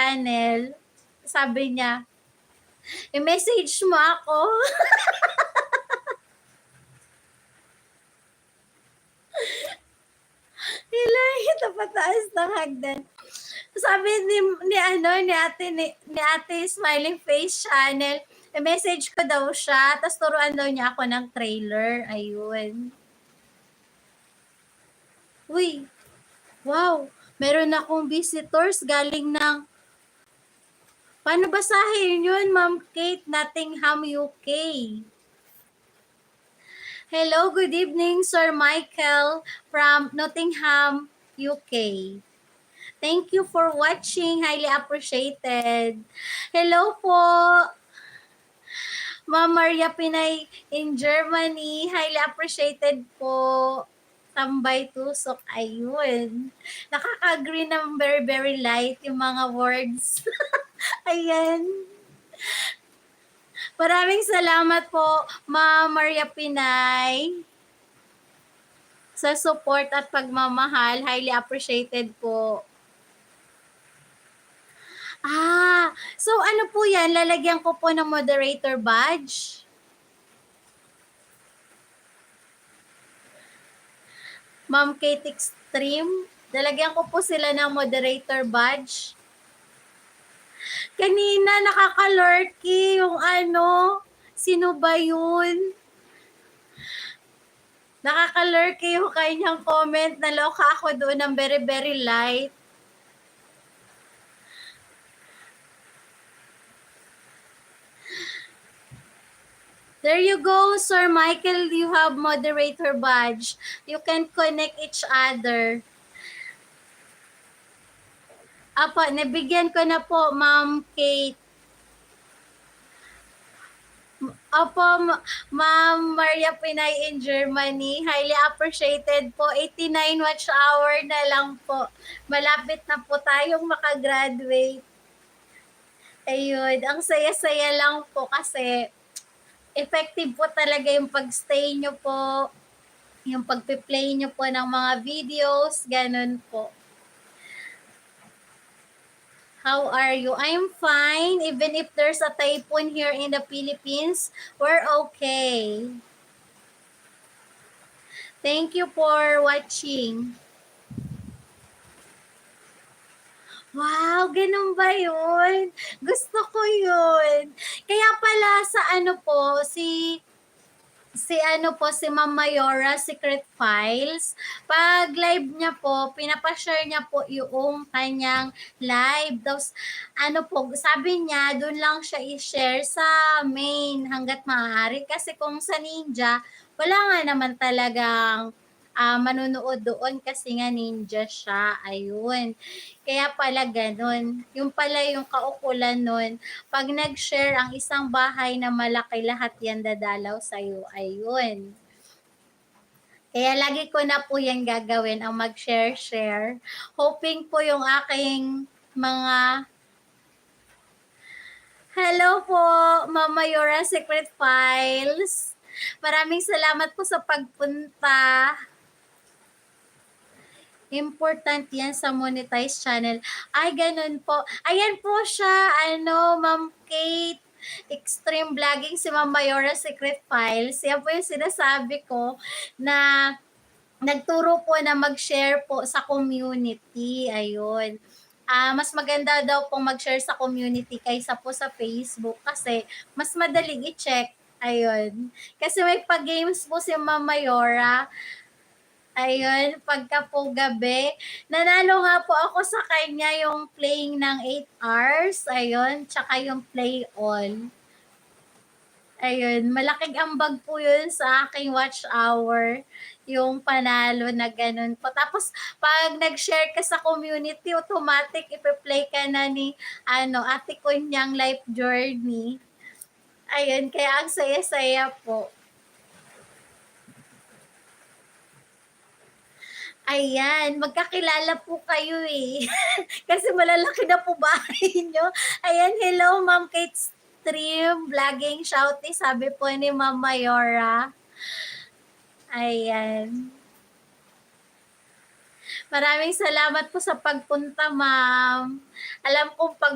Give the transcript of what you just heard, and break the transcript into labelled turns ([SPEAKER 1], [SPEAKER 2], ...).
[SPEAKER 1] channel. Sabi niya, i-message mo ako. Ito pataas ng hagdan. Sabi ni ate Smiling Face Channel, i-message ko daw siya, tapos turuan daw niya ako ng trailer. Ayun. Uy, wow, meron akong visitors galing ng, paano basahin yun, Ma'am Kate, Nottingham, UK. Hello, good evening, Sir Michael from Nottingham, UK. Thank you for watching. Highly appreciated. Hello po, Ma'am Maria Pinay in Germany. Highly appreciated po. Tambay tusok. Ayun. Nakaka-agree ng very, very light yung mga words. Ayan. Maraming salamat po, Ma'am Maria Pinay, sa support at pagmamahal. Highly appreciated po. So ano po yan? Lalagyan ko po ng moderator badge. Ma'am Kate Extreme, lalagyan ko po sila ng moderator badge. Kanina nakaka-lurky yung sino ba yun? Nakaka-lurky yung kanyang comment. Naloka ako doon ng very, very light. There you go, Sir Michael. You have moderator badge. You can connect each other. Apo, nabigyan ko na po, Ma'am Kate. Opo, Ma'am Maria Pinay in Germany. Highly appreciated po. 89 watch hour na lang po. Malapit na po tayong makagraduate. Ayun, ang saya-saya lang po kasi effective po talaga yung pag-stay nyo po, yung pag-play nyo po ng mga videos, ganun po. How are you? I'm fine. Even if there's a typhoon here in the Philippines, we're okay. Thank you for watching. Wow, ganun ba yun? Gusto ko yun. Kaya pala sa si Ma'am Mayora Secret Files, pag live niya po, pinapashare niya po yung kanyang live. Tapos, sabi niya, doon lang siya i-share sa main hanggat maaari. Kasi kung sa Ninja, wala nga naman talagang manunood doon kasi nga ninja siya. Ayun. Kaya pala ganun. Yung pala yung kaukulan nun, pag nag-share ang isang bahay na malaki, lahat yan dadalaw sa'yo. Ayun. Kaya lagi ko na po yan gagawin, ang mag-share-share. Hoping po yung aking mga... Hello po, Mama Yora Secret Files. Maraming salamat po sa pagpunta. Important yan sa monetized channel. Ay, ganun po. Ayan po siya, Ma'am Kate, Extreme Vlogging, si Ma'am Mayora Secret Files. Yan po yung sinasabi ko na nagturo po na mag-share po sa community. Ayun. Mas maganda daw pong mag-share sa community kaysa po sa Facebook kasi mas madaling i-check. Ayun. Kasi may pa-games po si Ma'am Mayora. Ayun, pagka po gabi, nanalo nga po ako sa kanya yung playing ng 8 hours, ayun, tsaka yung play all. Ayun, malaking ambag po yun sa aking watch hour, yung panalo na ganun po. Tapos, pag nag-share ka sa community, automatic ipe-play ka na ni, ate ko niyang life journey. Ayun, kaya ang saya-saya po. Ayan, magkakilala po kayo eh. Kasi malalaki na po bahay nyo. Ayan, hello Ma'am Kate Stream, vlogging shouty, sabi po ni Ma'am Mayora. Ayan. Maraming salamat po sa pagpunta, Ma'am. Alam kong pag